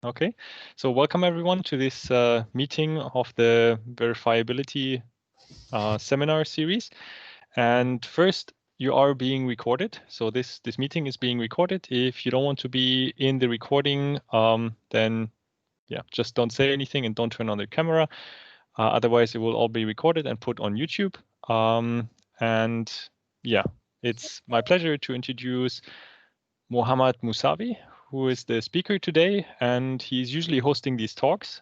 Okay, so welcome everyone to this meeting of the Verifiability seminar series. And first, you are being recorded. So this meeting is being recorded. If you don't want to be in the recording, then yeah, just don't say anything and don't turn on the camera. Otherwise, it will all be recorded and put on YouTube. And yeah, it's my pleasure to introduce Mohammad Mousavi, who is the speaker today, and he's usually hosting these talks.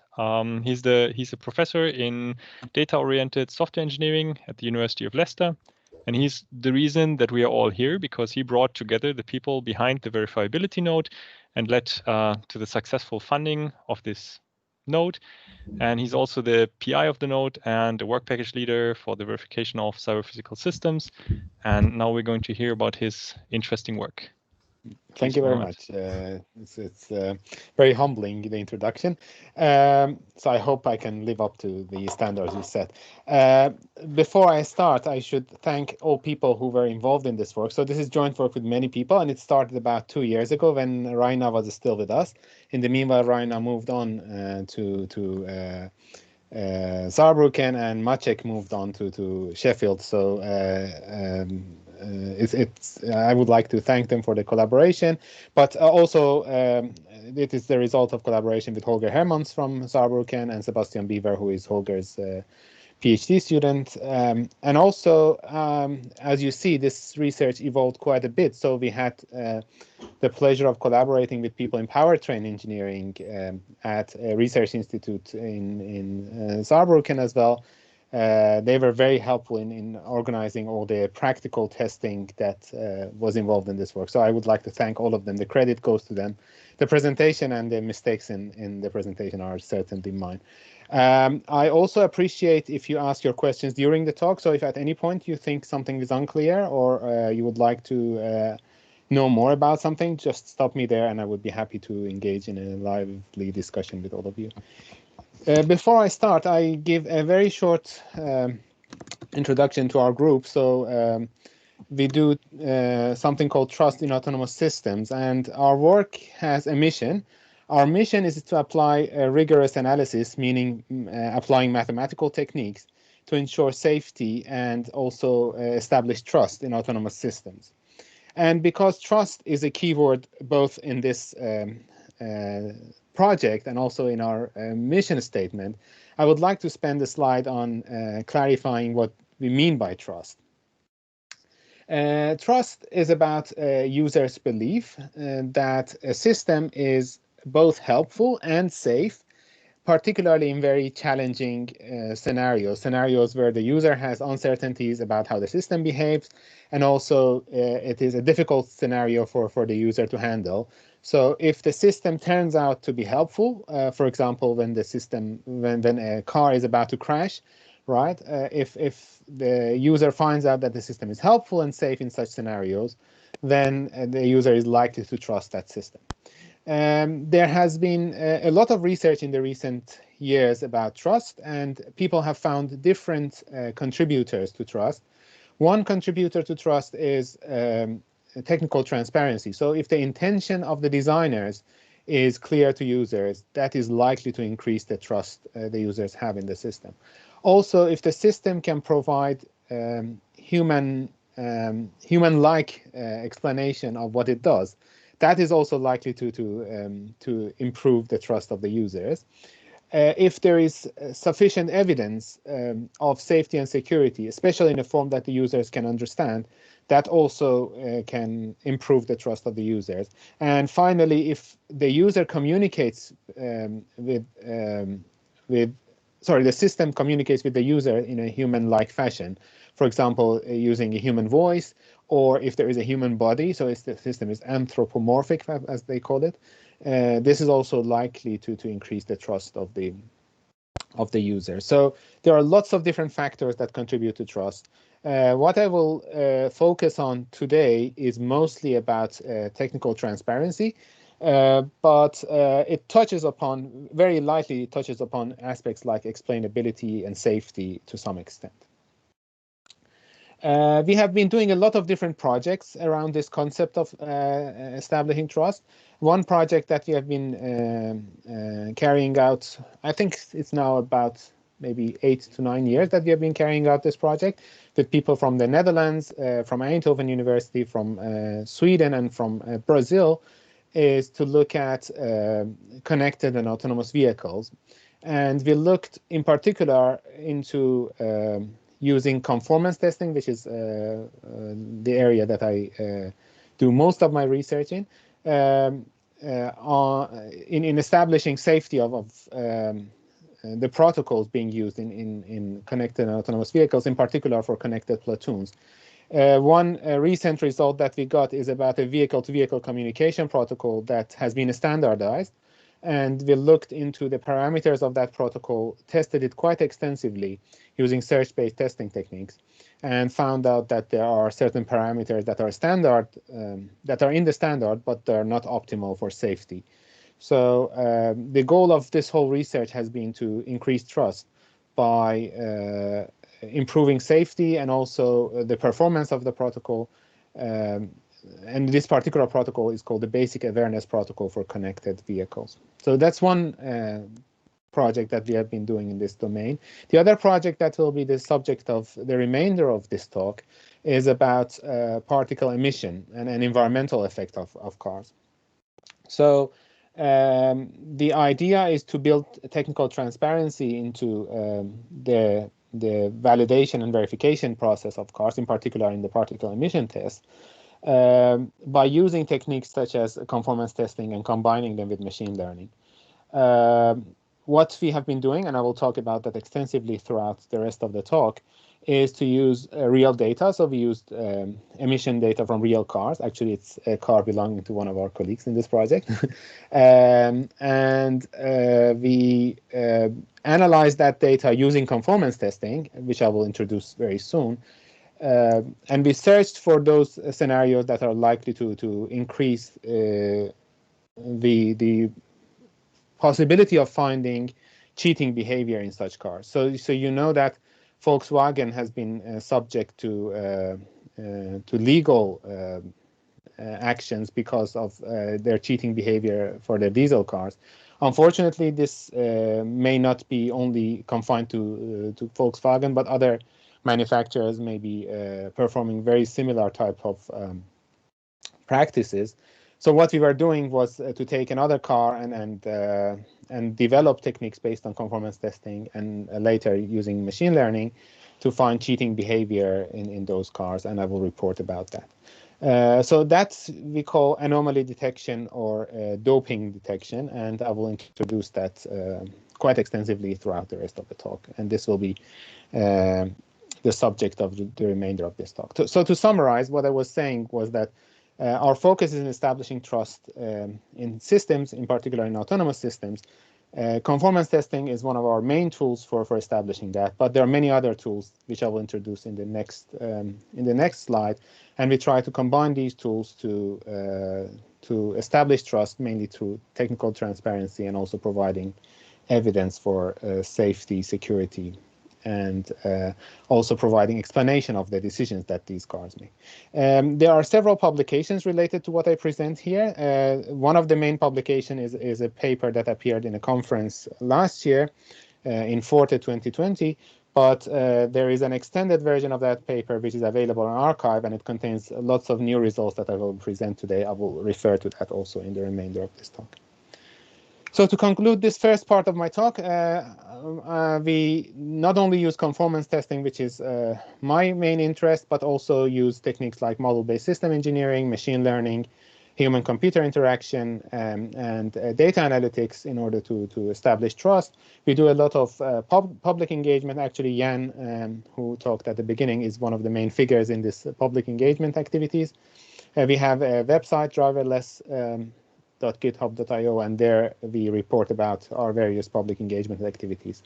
He's a professor in data-oriented software engineering at the University of Leicester, and he's the reason that we are all here because he brought together the people behind the verifiability node and led to the successful funding of this node. And he's also the PI of the node and a work package leader for the verification of cyber-physical systems. And now we're going to hear about his interesting work. Thank you very much. It's very humbling, the introduction. So I hope I can live up to the standards you set. Before I start, I should thank all people who were involved in this work. So this is joint work with many people, and it started about 2 years ago when Raina was still with us. In the meanwhile, Raina moved on to Saarbrücken, and Maciek moved on to Sheffield. So I would like to thank them for the collaboration, but also it is the result of collaboration with Holger Hermans from Saarbrücken and Sebastian Beaver, who is Holger's PhD student. And also, as you see, this research evolved quite a bit. So we had the pleasure of collaborating with people in powertrain engineering at a research institute in Saarbrücken as well. They were very helpful in organizing all the practical testing that was involved in this work. So I would like to thank all of them. The credit goes to them. The presentation and the mistakes in the presentation are certainly mine. I also appreciate if you ask your questions during the talk. So if at any point you think something is unclear or you would like to know more about something, just stop me there and I would be happy to engage in a lively discussion with all of you. Before I start, I give a very short introduction to our group. So we do something called Trust in Autonomous Systems, and our work has a mission. Our mission is to apply a rigorous analysis, meaning applying mathematical techniques to ensure safety and also establish trust in autonomous systems. And because trust is a keyword both in this project and also in our mission statement, I would like to spend a slide on clarifying what we mean by trust. Trust is about users' belief that a system is both helpful and safe, particularly in very challenging scenarios where the user has uncertainties about how the system behaves, and also it is a difficult scenario for the user to handle. So if the system turns out to be helpful, for example, when a car is about to crash, right? If the user finds out that the system is helpful and safe in such scenarios, then the user is likely to trust that system. There has been a lot of research in the recent years about trust, and people have found different contributors to trust. One contributor to trust is technical transparency. So if the intention of the designers is clear to users, that is likely to increase the trust the users have in the system. Also, if the system can provide human-like explanation of what it does, that is also likely to improve the trust of the users. If there is sufficient evidence of safety and security, especially in a form that the users can understand, that also can improve the trust of the users. And finally, if the user communicates the system communicates with the user in a human-like fashion, for example, using a human voice, or if there is a human body, so if the system is anthropomorphic, as they call it, this is also likely to increase the trust of the user. So there are lots of different factors that contribute to trust. What I will focus on today is mostly about technical transparency, but it very lightly touches upon aspects like explainability and safety to some extent. We have been doing a lot of different projects around this concept of establishing trust. One project that we have been carrying out, I think it's now about maybe 8 to 9 years that we have been carrying out this project with people from the Netherlands, from Eindhoven University, from Sweden, and from Brazil, is to look at connected and autonomous vehicles. And we looked in particular into using conformance testing, which is the area that I do most of my research in establishing safety of the protocols being used in connected and autonomous vehicles, in particular for connected platoons. One recent result that we got is about a vehicle-to-vehicle communication protocol that has been standardized, and we looked into the parameters of that protocol, tested it quite extensively using search-based testing techniques, and found out that there are certain parameters that are standard, that are in the standard, but they're not optimal for safety. So the goal of this whole research has been to increase trust by improving safety and also the performance of the protocol. And this particular protocol is called the Basic Awareness Protocol for Connected Vehicles. So that's one project that we have been doing in this domain. The other project that will be the subject of the remainder of this talk is about particle emission and an environmental effect of cars. So the idea is to build technical transparency into the validation and verification process of cars, in particular in the particle emission test, by using techniques such as conformance testing and combining them with machine learning. What we have been doing, and I will talk about that extensively throughout the rest of the talk, is to use real data. So we used emission data from real cars. Actually, it's a car belonging to one of our colleagues in this project. We analyzed that data using conformance testing, which I will introduce very soon. And we searched for those scenarios that are likely to increase the possibility of finding cheating behavior in such cars. So you know that Volkswagen has been subject to legal actions because of their cheating behavior for their diesel cars. Unfortunately, this may not be only confined to Volkswagen, but other manufacturers may be performing very similar type of practices. So what we were doing was to take another car and develop techniques based on conformance testing, and later using machine learning to find cheating behavior in those cars, and I will report about that. So that's we call anomaly detection or doping detection, and I will introduce that quite extensively throughout the rest of the talk, and this will be the subject of the remainder of this talk. So to summarize, what I was saying was that our focus is in establishing trust in systems, in particular in autonomous systems. Conformance testing is one of our main tools for establishing that, but there are many other tools which I will introduce in the next slide, and we try to combine these tools to establish trust, mainly through technical transparency and also providing evidence for safety, security, and also providing explanation of the decisions that these cars make. There are several publications related to what I present here. One of the main publications is a paper that appeared in a conference last year in Forte 2020, but there is an extended version of that paper which is available on arXiv, and it contains lots of new results that I will present today. I will refer to that also in the remainder of this talk. So to conclude this first part of my talk, we not only use conformance testing, which is my main interest, but also use techniques like model-based system engineering, machine learning, human-computer interaction, and data analytics in order to establish trust. We do a lot of public engagement. Actually, Jan, who talked at the beginning, is one of the main figures in this public engagement activities. We have a website, driverless.github.io, and there we report about our various public engagement activities.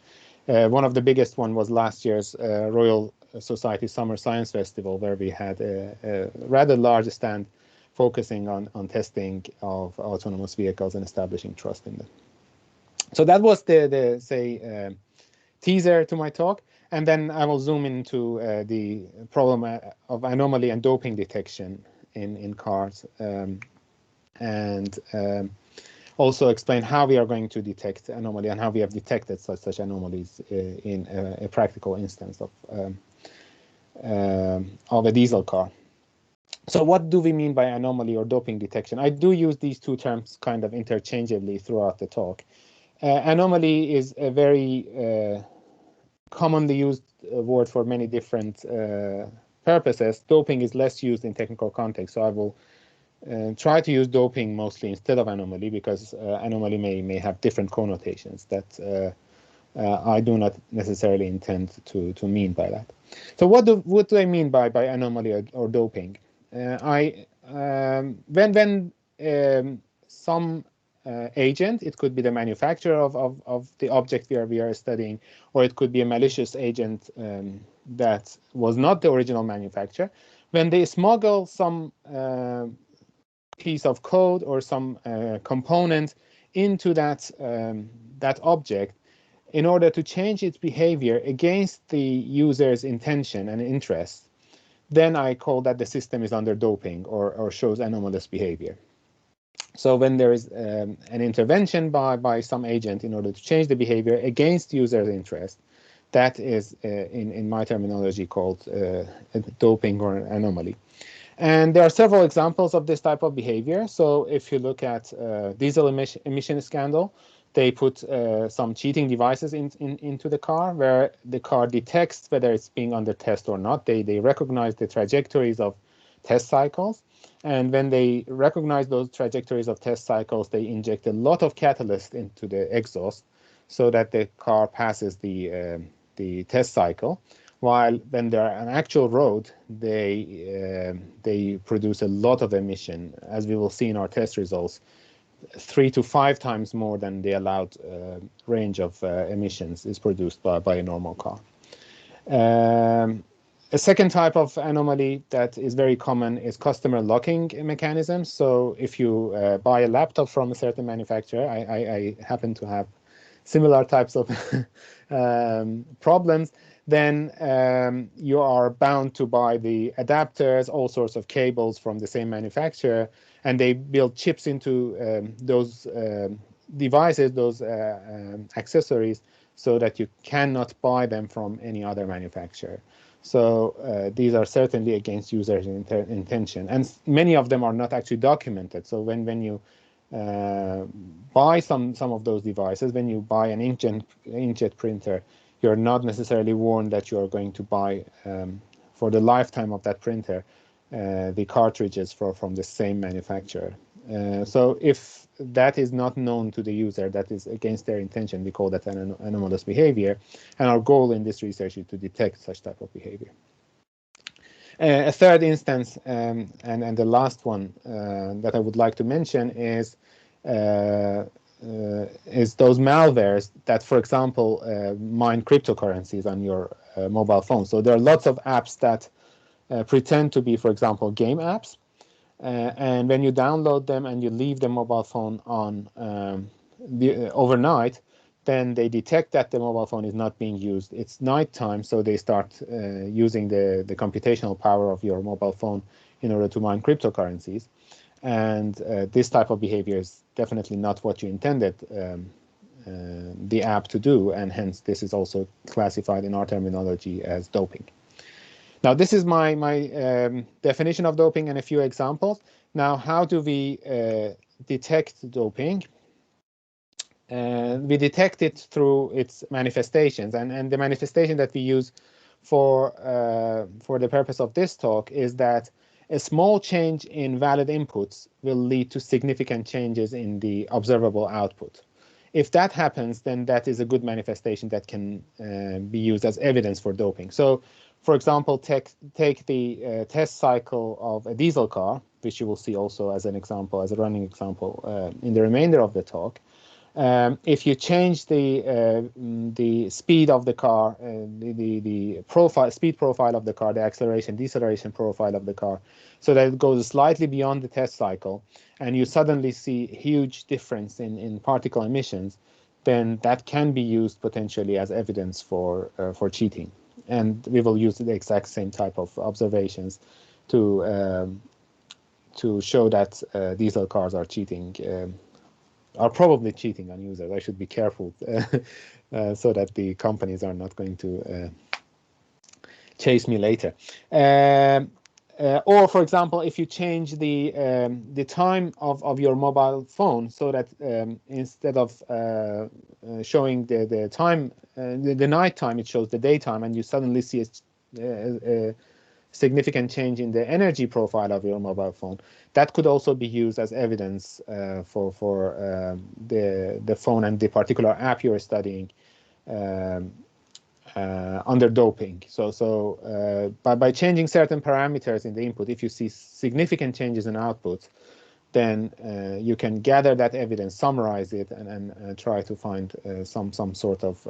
One of the biggest one was last year's Royal Society Summer Science Festival, where we had a rather large stand focusing on testing of autonomous vehicles and establishing trust in them. So that was the teaser to my talk. And then I will zoom into the problem of anomaly and doping detection in cars, and also explain how we are going to detect anomaly and how we have detected such anomalies in a practical instance of a diesel car. So what do we mean by anomaly or doping detection? I do use these two terms kind of interchangeably throughout the talk. Anomaly is a very commonly used word for many different purposes. Doping is less used in technical context, so I will try to use doping mostly instead of anomaly, because anomaly may have different connotations that I do not necessarily intend to mean by that. So what do I mean by anomaly or doping? When some agent, it could be the manufacturer of the object we are studying, or it could be a malicious agent that was not the original manufacturer. When they smuggle some piece of code or some component into that object in order to change its behavior against the user's intention and interest, then I call that the system is under doping or shows anomalous behavior. So when there is an intervention by some agent in order to change the behavior against user's interest, that is, in my terminology, called doping or an anomaly. And there are several examples of this type of behavior. So if you look at diesel emission scandal, they put some cheating devices into the car, where the car detects whether it's being under test or not. They recognize the trajectories of test cycles. And when they recognize those trajectories of test cycles, they inject a lot of catalyst into the exhaust so that the car passes the test cycle. While when they're on actual road, they produce a lot of emission, as we will see in our test results, 3 to 5 times more than the allowed range of emissions is produced by a normal car. A second type of anomaly that is very common is customer locking mechanisms. So if you buy a laptop from a certain manufacturer, I happen to have similar types of problems, then you are bound to buy the adapters, all sorts of cables from the same manufacturer, and they build chips into those devices, those accessories, so that you cannot buy them from any other manufacturer. So these are certainly against users' intention, and many of them are not actually documented. So when you buy some of those devices, when you buy an inkjet printer, you're not necessarily warned that you are going to buy for the lifetime of that printer the cartridges from the same manufacturer. So if that is not known to the user, that is against their intention, we call that an anomalous behavior. And our goal in this research is to detect such type of behavior. A third instance, and the last one that I would like to mention is those malwares that, for example, mine cryptocurrencies on your mobile phone. So there are lots of apps that pretend to be, for example, game apps. And when you download them and you leave the mobile phone on overnight, then they detect that the mobile phone is not being used. It's nighttime, so they start using the computational power of your mobile phone in order to mine cryptocurrencies. And this type of behavior is definitely not what you intended the app to do, and hence this is also classified in our terminology as doping. Now, this is my definition of doping and a few examples. Now, how do we detect doping? We detect it through its manifestations, and the manifestation that we use for the purpose of this talk is that a small change in valid inputs will lead to significant changes in the observable output. If that happens, then that is a good manifestation that can be used as evidence for doping. So, for example, take the test cycle of a diesel car, which you will see also as an example, as a running example in the remainder of the talk. If you change the speed of the car, the speed profile of the car, the acceleration, deceleration profile of the car, so that it goes slightly beyond the test cycle, and you suddenly see huge difference in particle emissions, then that can be used potentially as evidence for cheating. and we will use the exact same type of observations to show that diesel cars are cheating, are probably cheating on users. I should be careful so that the companies are not going to chase me later. Or, for example, if you change the time of your mobile phone so that instead of showing the time, the night time, it shows the daytime, and you suddenly see a significant change in the energy profile of your mobile phone, that could also be used as evidence for the phone and the particular app you're studying under doping. So by changing certain parameters in the input, if you see significant changes in output, then you can gather that evidence, summarize it, and try to find some sort of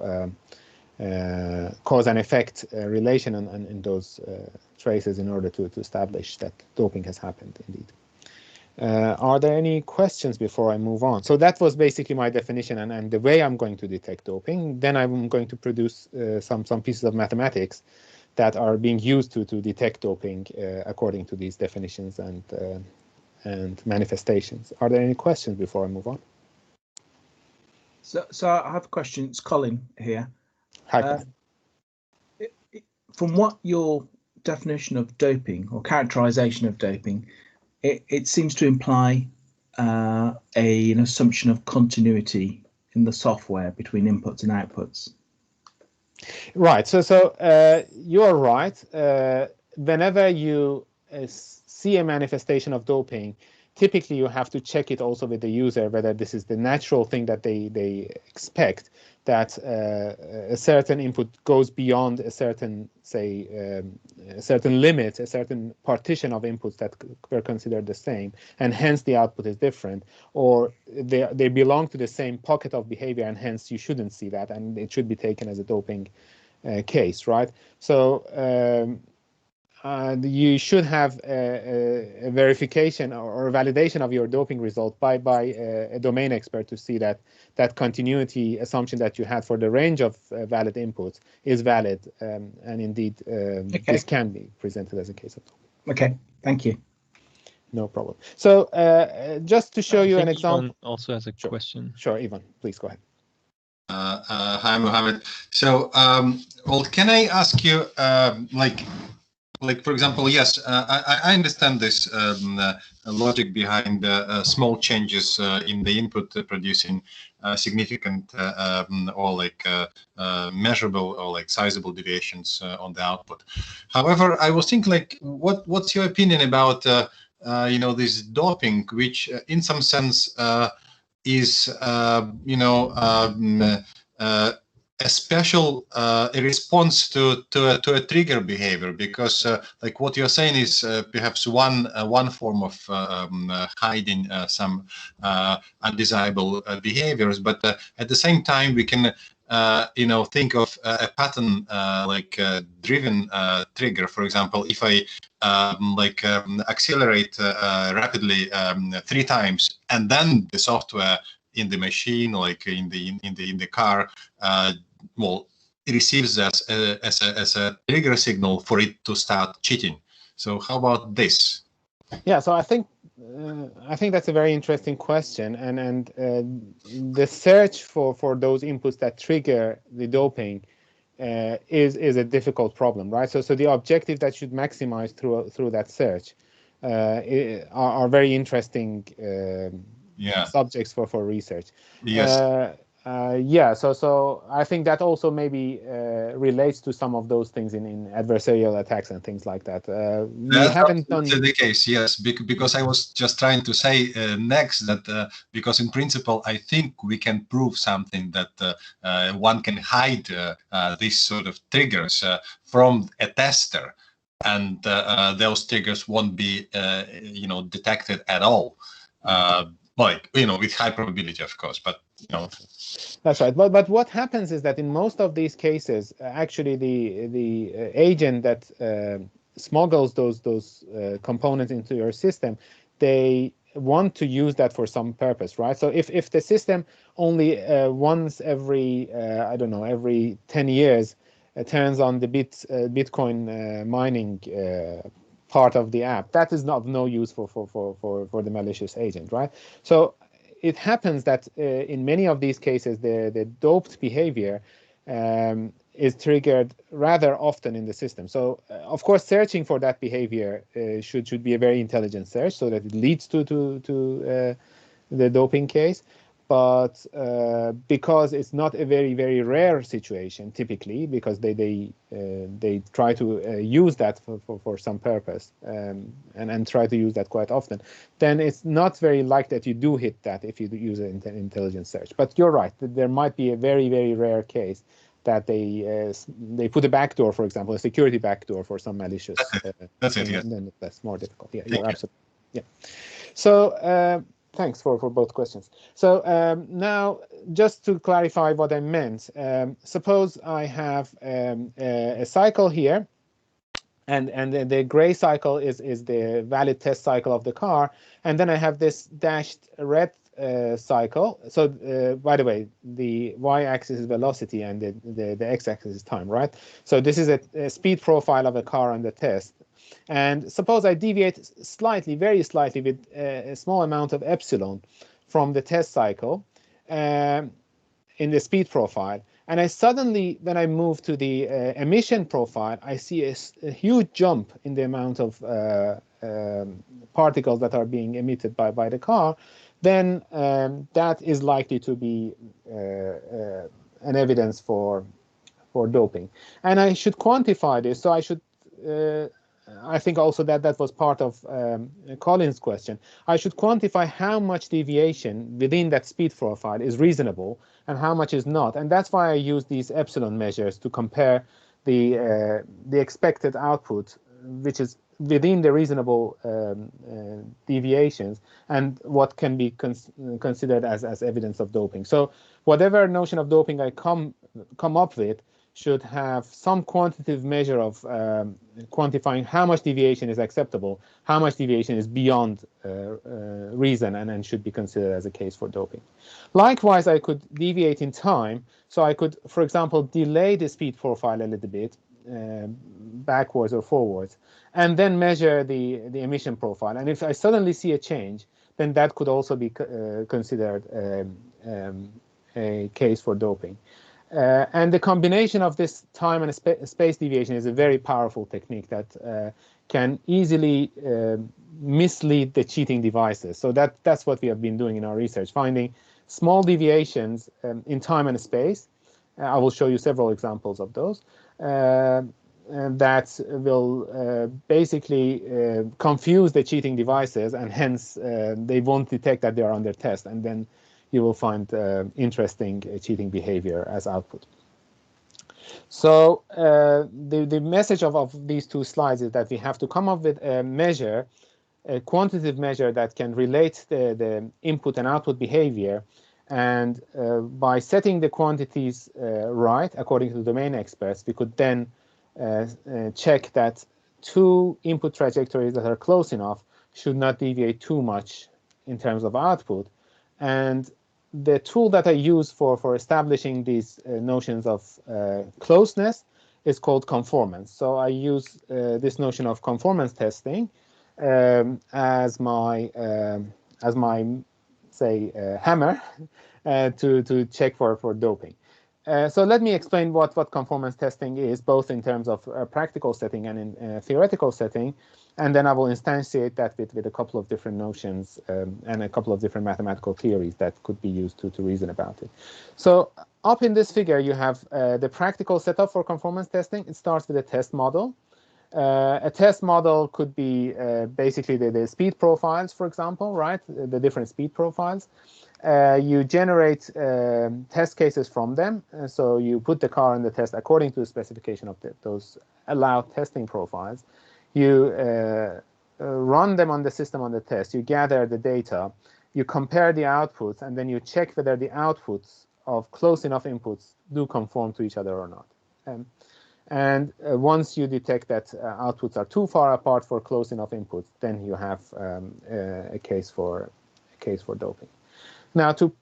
cause and effect relation in those traces in order to establish that doping has happened indeed. Are there any questions before I move on? So that was basically my definition and the way I'm going to detect doping. Then I'm going to produce some pieces of mathematics that are being used to detect doping according to these definitions and manifestations. Are there any questions before I move on? So I have a question. It's Colin here. Hi, Colin. From what your definition of doping or characterization of doping, it seems to imply an assumption of continuity in the software between inputs and outputs. Right. So you are right. Whenever you see a manifestation of doping, typically you have to check it also with the user whether this is the natural thing that they expect, that a certain input goes beyond a certain, say, a certain limit, a certain partition of inputs that were considered the same, and hence the output is different, or they belong to the same pocket of behavior, and hence you shouldn't see that, and it should be taken as a doping case, right? So you should have a verification or a validation of your doping result by a domain expert to see that continuity assumption that you had for the range of valid inputs is valid, and indeed this can be presented as a case of doping. Okay, thank you. No problem. So just to show you an example. Ivan also has a question. Sure, Ivan, please go ahead. Hi, Mohammed. So, well, can I ask you, like for example, yes, I understand this logic behind small changes in the input producing significant or like measurable or like sizable deviations on the output. However, I was thinking, like, what's your opinion about this doping, which in some sense is a special a response to a trigger behavior, because like what you're saying is perhaps one form of hiding some undesirable behaviors, but at the same time we can think of a pattern driven trigger. For example, if I accelerate rapidly 3 times, and then the software in the machine, like in the car, well, it receives as a trigger signal for it to start cheating. So how about this? Yeah, so I think that's a very interesting question, and the search for those inputs that trigger the doping is a difficult problem, right? So the objective that should maximize through that search are very interesting subjects for research. Yes. So I think that also maybe relates to some of those things in adversarial attacks and things like that. We haven't done the case, yes, because I was just trying to say next that because in principle I think we can prove something that one can hide these sort of triggers from a tester, and those triggers won't be detected at all. With high probability, of course, but That's right. But what happens is that in most of these cases, actually the agent that smuggles those components into your system, they want to use that for some purpose, right? So if the system only once every every 10 years turns on the Bitcoin mining part of the app, that is of no use for the malicious agent, right? So it happens that in many of these cases, the doped behavior is triggered rather often in the system. So of course, searching for that behavior should be a very intelligent search, so that it leads to the doping case. But because it's not a very rare situation, typically, because they try to use that for some purpose and try to use that quite often, then it's not very likely that you do hit that if you use an intelligent search. But you're right, there might be a very rare case that they put a backdoor, for example, a security backdoor for some malicious. That's it. Yeah. Then that's more difficult. Yeah, you're absolutely. Yeah. So. Thanks for both questions. So now, just to clarify what I meant, suppose I have a cycle here, and the gray cycle is the valid test cycle of the car, and then I have this dashed red cycle. So by the way, the y-axis is velocity and the x-axis is time, right? So this is a speed profile of a car on the test. And suppose I deviate slightly, very slightly, with a small amount of epsilon from the test cycle in the speed profile. And I suddenly, when I move to the emission profile, I see a huge jump in the amount of particles that are being emitted by the car. Then that is likely to be an evidence for doping. And I should quantify this. So I should I think also that was part of Colin's question. I should quantify how much deviation within that speed profile is reasonable and how much is not. And that's why I use these epsilon measures to compare the expected output, which is within the reasonable deviations, and what can be considered as evidence of doping. So whatever notion of doping I come up with should have some quantitative measure of quantifying how much deviation is acceptable, how much deviation is beyond reason, and should be considered as a case for doping. Likewise, I could deviate in time. So I could, for example, delay the speed profile a little bit, backwards or forwards, and then measure the emission profile. And if I suddenly see a change, then that could also be considered a case for doping. And the combination of this time and space deviation is a very powerful technique that can easily mislead the cheating devices. So that's what we have been doing in our research, finding small deviations in time and space. I will show you several examples of those. That will basically confuse the cheating devices, and hence they won't detect that they are under test, and then you will find interesting cheating behavior as output. So the message of these two slides is that we have to come up with a measure, a quantitative measure that can relate the input and output behavior. And by setting the quantities right, according to the domain experts, we could then check that two input trajectories that are close enough should not deviate too much in terms of output. And the tool that I use for establishing these notions of closeness is called conformance. So I use this notion of conformance testing as my say hammer to check for doping. So let me explain what conformance testing is, both in terms of a practical setting and in a theoretical setting, and then I will instantiate that with a couple of different notions and a couple of different mathematical theories that could be used to reason about it. So up in this figure, you have the practical setup for conformance testing. It starts with a test model. A test model could be basically the speed profiles, for example, right? The different speed profiles. You generate test cases from them. So you put the car in the test according to the specification of those allowed testing profiles. You run them on the system on the test. You gather the data. You compare the outputs, and then you check whether the outputs of close enough inputs do conform to each other or not. And once you detect that outputs are too far apart for close enough inputs, then you have a case for doping. Now, to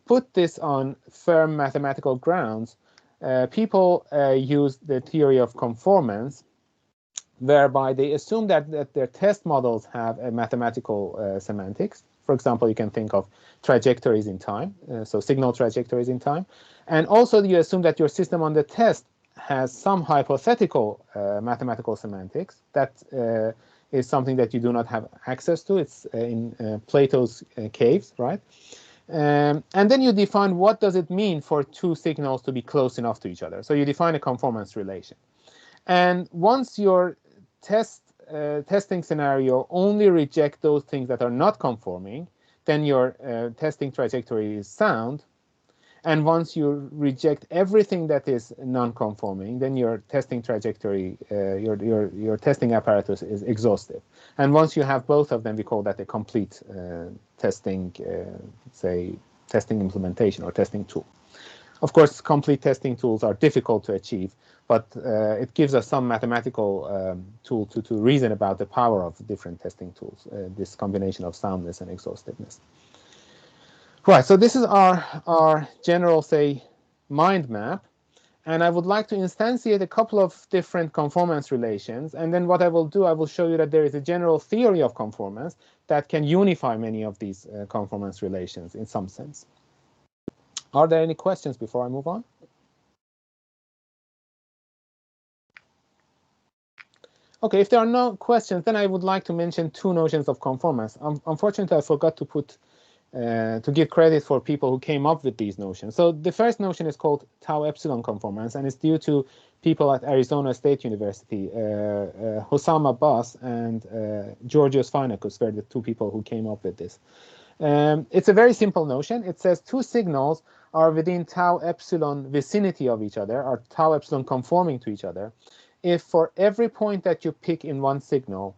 put this on firm mathematical grounds, people use the theory of conformance, whereby they assume that their test models have a mathematical semantics. For example, you can think of trajectories in time, so signal trajectories in time. And also you assume that your system on the test has some hypothetical mathematical semantics. That is something that you do not have access to. It's in Plato's caves, right? And then you define what does it mean for two signals to be close enough to each other. So you define a conformance relation. And once your testing scenario only reject those things that are not conforming, then your testing trajectory is sound. And once you reject everything that is non-conforming, then your testing trajectory, your testing apparatus is exhaustive. And once you have both of them, we call that a complete testing, say, testing implementation or testing tool. Of course, complete testing tools are difficult to achieve, but it gives us some mathematical tool to reason about the power of different testing tools, this combination of soundness and exhaustiveness. Right, so this is our general, say, mind map. And I would like to instantiate a couple of different conformance relations. And then what I will do, I will show you that there is a general theory of conformance that can unify many of these conformance relations in some sense. Are there any questions before I move on? Okay, if there are no questions, then I would like to mention two notions of conformance. Unfortunately, I forgot to put to give credit for people who came up with these notions. So the first notion is called tau epsilon conformance, and it's due to people at Arizona State University. Hossam Abbas and Georgios Phinakos were the two people who came up with this. It's a very simple notion. It says two signals are within tau epsilon vicinity of each other, or tau epsilon conforming to each other, if for every point that you pick in one signal,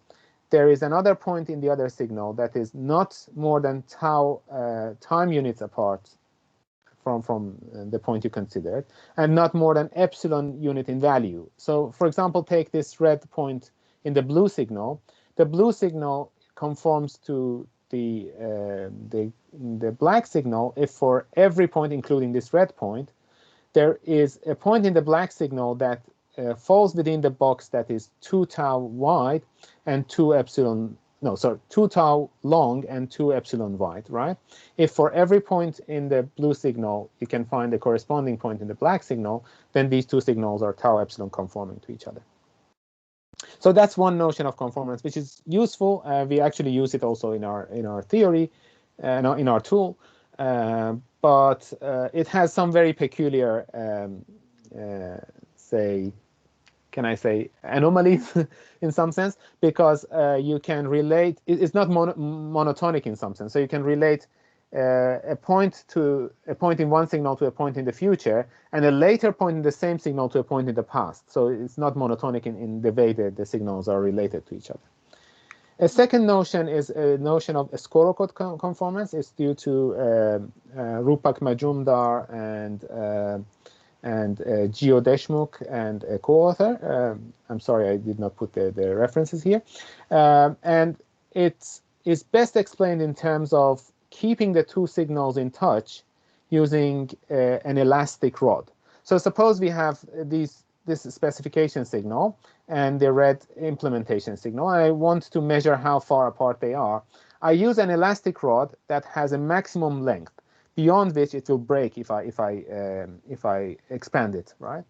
there is another point in the other signal that is not more than tau time units apart from the point you considered, and not more than epsilon unit in value. So, for example, take this red point in the blue signal. The blue signal conforms to the black signal if for every point, including this red point, there is a point in the black signal that falls within the box that is 2 tau wide and 2 tau long and 2 epsilon wide, right? If for every point in the blue signal you can find the corresponding point in the black signal, then these two signals are tau epsilon conforming to each other. So that's one notion of conformance, which is useful. We actually use it also in our theory, in our tool, but it has some very peculiar anomalies in some sense, because you can relate, it's not monotonic in some sense. So you can relate a point in one signal to a point in the future, and a later point in the same signal to a point in the past. So it's not monotonic in the way that the signals are related to each other. A second notion is a notion of Escort conformance. It's due to Rupak Majumdar and Gio Deshmukh and a co-author. I'm sorry, I did not put the references here. And it is best explained in terms of keeping the two signals in touch using an elastic rod. So suppose we have this specification signal and the red implementation signal. I want to measure how far apart they are. I use an elastic rod that has a maximum length, beyond which it will break if I expand it, right?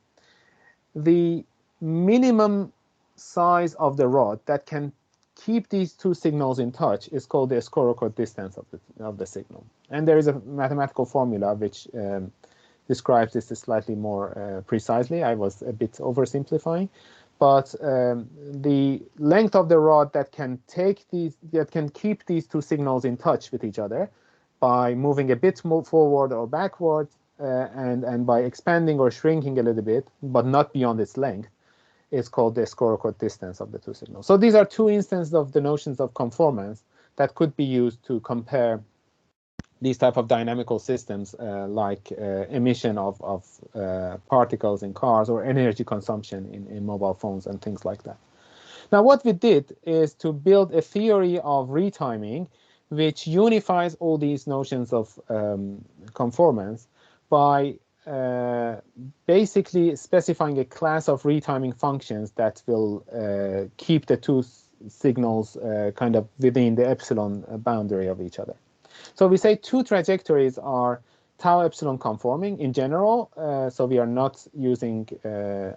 The minimum size of the rod that can keep these two signals in touch is called the Escort distance of the signal. And there is a mathematical formula which describes this slightly more precisely. I was a bit oversimplifying, but the length of the rod that can keep these two signals in touch with each other by moving a bit more forward or backward, and by expanding or shrinking a little bit, but not beyond its length, is called the Escort distance of the two signals. So these are two instances of the notions of conformance that could be used to compare these type of dynamical systems like emission of particles in cars or energy consumption in mobile phones and things like that. Now, what we did is to build a theory of retiming which unifies all these notions of conformance by basically specifying a class of retiming functions that will keep the two signals kind of within the epsilon boundary of each other. So we say two trajectories are tau epsilon conforming in general, so we are not using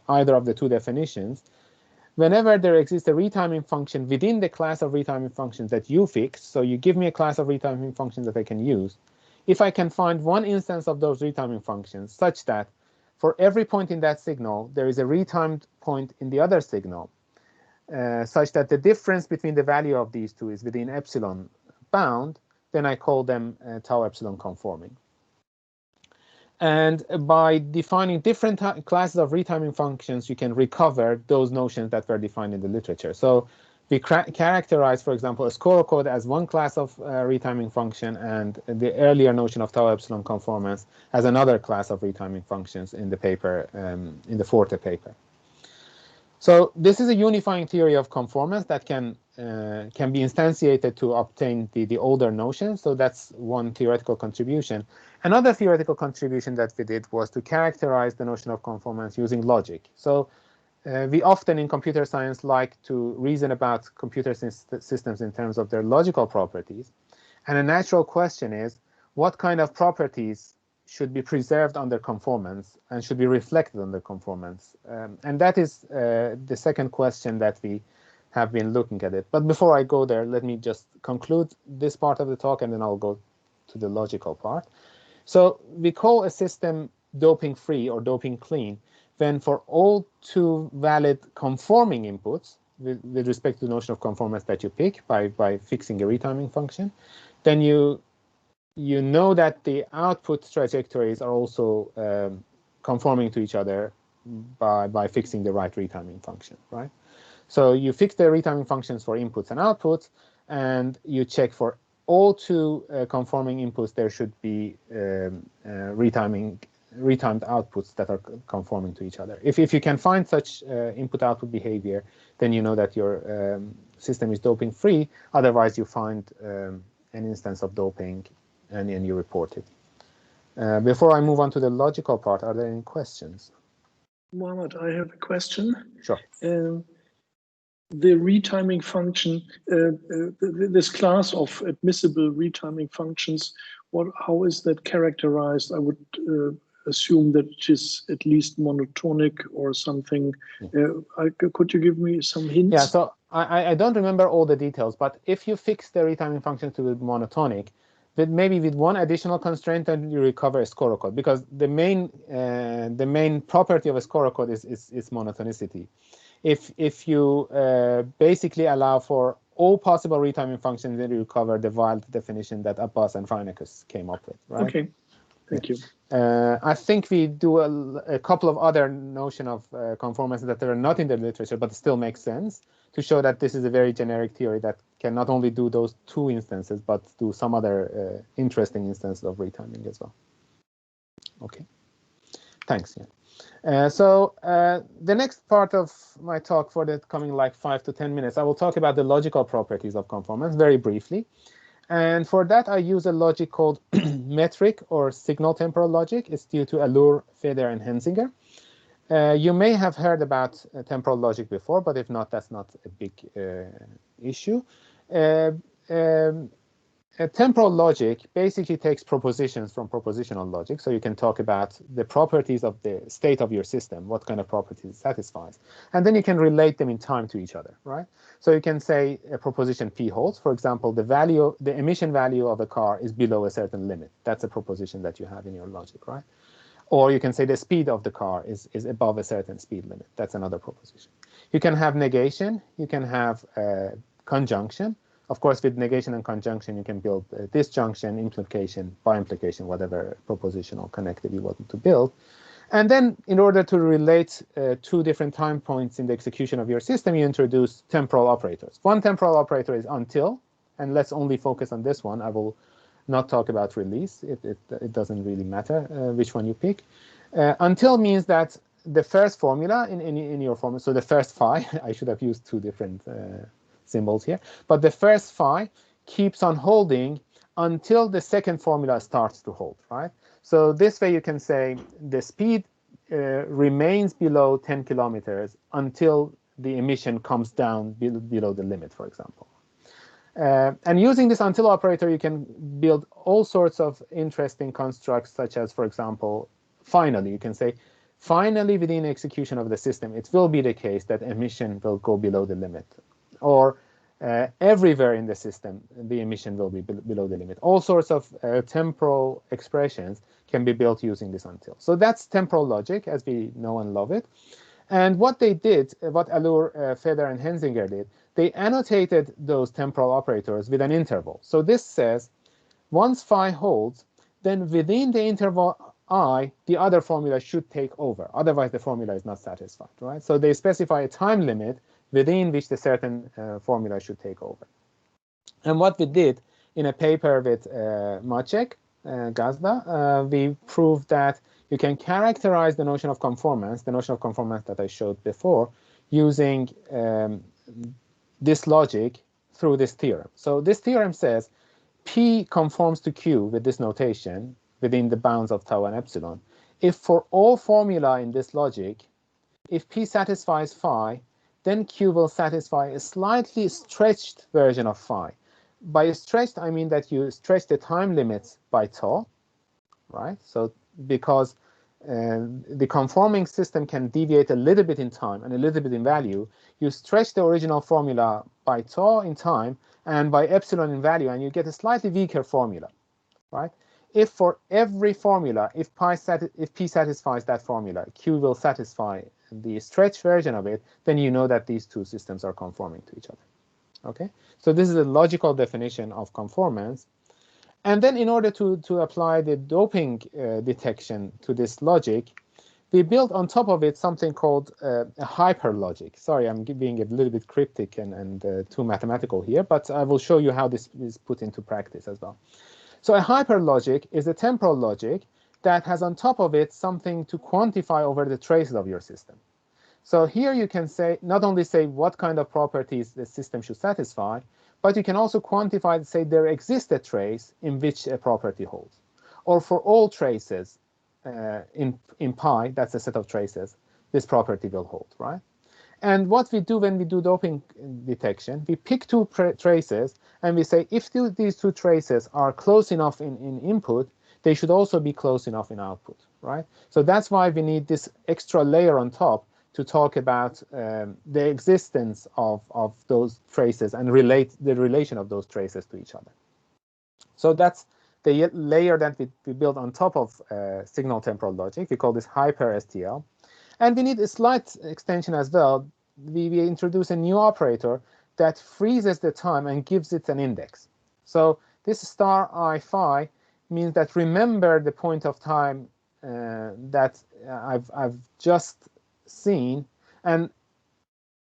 either of the two definitions. Whenever there exists a retiming function within the class of retiming functions that you fix, so you give me a class of retiming functions that I can use, if I can find one instance of those retiming functions such that for every point in that signal, there is a retimed point in the other signal, such that the difference between the value of these two is within epsilon bound, then I call them tau epsilon conforming. And by defining different classes of retiming functions, you can recover those notions that were defined in the literature. So we characterize, for example, a score code as one class of retiming function, and the earlier notion of tau epsilon conformance as another class of retiming functions in the paper, in the Forte paper. So this is a unifying theory of conformance that can be instantiated to obtain the older notion. So that's one theoretical contribution. Another theoretical contribution that we did was to characterize the notion of conformance using logic. So we often in computer science like to reason about computer systems in terms of their logical properties. And a natural question is, what kind of properties should be preserved under conformance and should be reflected under conformance? And that is the second question that we have been looking at it. But before I go there, let me just conclude this part of the talk, and then I'll go to the logical part. So we call a system doping free or doping clean when for all two valid conforming inputs with respect to the notion of conformance that you pick by fixing a retiming function, then you know that the output trajectories are also conforming to each other by fixing the right retiming function, right? So you fix the retiming functions for inputs and outputs, and you check for all two conforming inputs, there should be retimed outputs that are conforming to each other. If you can find such input-output behavior, then you know that your system is doping free. Otherwise, you find an instance of doping and you report it. Before I move on to the logical part, are there any questions? Mohammad, I have a question. Sure. The retiming function, this class of admissible retiming functions, how is that characterized? I would assume that it is at least monotonic or something. Could you give me some hints? Yeah, so I don't remember all the details, but if you fix the retiming function to be monotonic, maybe with one additional constraint, then you recover a score code, because the main property of a score code is monotonicity. If you basically allow for all possible retiming functions, then you recover the wild definition that Abbas and Freinekus came up with, right? Okay, thank you. I think we do a couple of other notion of conformance that are not in the literature, but still make sense to show that this is a very generic theory that can not only do those two instances, but do some other interesting instances of retiming as well. Okay, thanks. Yeah. So the next part of my talk for the coming like 5 to 10 minutes, I will talk about the logical properties of conformance very briefly. And for that, I use a logic called metric or signal temporal logic. It's due to Allure, Feder, and Hensinger. You may have heard about temporal logic before, but if not, that's not a big issue. Temporal logic basically takes propositions from propositional logic, so you can talk about the properties of the state of your system, what kind of properties it satisfies, and then you can relate them in time to each other, right? So you can say a proposition P holds, for example, the emission value of a car is below a certain limit. That's a proposition that you have in your logic, right? Or you can say the speed of the car is above a certain speed limit. That's another proposition. You can have negation, you can have conjunction. Of course, with negation and conjunction, you can build disjunction, implication, by implication, whatever propositional connective you want to build. And then in order to relate two different time points in the execution of your system, you introduce temporal operators. One temporal operator is until, and let's only focus on this one. I will not talk about release. It doesn't really matter which one you pick. Until means that the first formula in your formula, so the first phi, I should have used two different symbols here, but the first phi keeps on holding until the second formula starts to hold, right? So this way you can say the speed remains below 10 kilometers until the emission comes down below the limit, for example. And using this until operator, you can build all sorts of interesting constructs, such as, for example, finally. You can say, finally, within execution of the system, it will be the case that emission will go below the limit. Or everywhere in the system, the emission will be below the limit. All sorts of temporal expressions can be built using this until. So that's temporal logic, as we know and love it. And what they did, what Allure, Feder, and Hensinger did, they annotated those temporal operators with an interval. So this says, once phi holds, then within the interval I, the other formula should take over. Otherwise, the formula is not satisfied, right? So they specify a time limit within which the certain formula should take over. And what we did in a paper with Maciek, Gazda, we proved that you can characterize the notion of conformance that I showed before, using this logic through this theorem. So this theorem says P conforms to Q with this notation within the bounds of tau and epsilon if for all formula in this logic, if P satisfies phi, then Q will satisfy a slightly stretched version of phi. By stretched, I mean that you stretch the time limits by tau, right? So because the conforming system can deviate a little bit in time and a little bit in value, you stretch the original formula by tau in time and by epsilon in value, and you get a slightly weaker formula, right? If for every formula, if P satisfies that formula, Q will satisfy the stretched version of it, then you know that these two systems are conforming to each other. Okay, so this is a logical definition of conformance. And then in order to apply the doping detection to this logic, we built on top of it something called a hyperlogic. Sorry, I'm being a little bit cryptic and too mathematical here, but I will show you how this is put into practice as well. So a hyperlogic is a temporal logic that has on top of it something to quantify over the traces of your system. So here you can say, not only say what kind of properties the system should satisfy, but you can also quantify, say, there exists a trace in which a property holds. Or for all traces in pi, that's a set of traces, this property will hold, right? And what we do when we do doping detection, we pick two traces, and we say, if these two traces are close enough in input, they should also be close enough in output, right? So that's why we need this extra layer on top to talk about the existence of those traces and the relation of those traces to each other. So that's the layer that we build on top of signal temporal logic. We call this hyper STL. And we need a slight extension as well. We introduce a new operator that freezes the time and gives it an index. So this star I phi means that remember the point of time that I've just seen and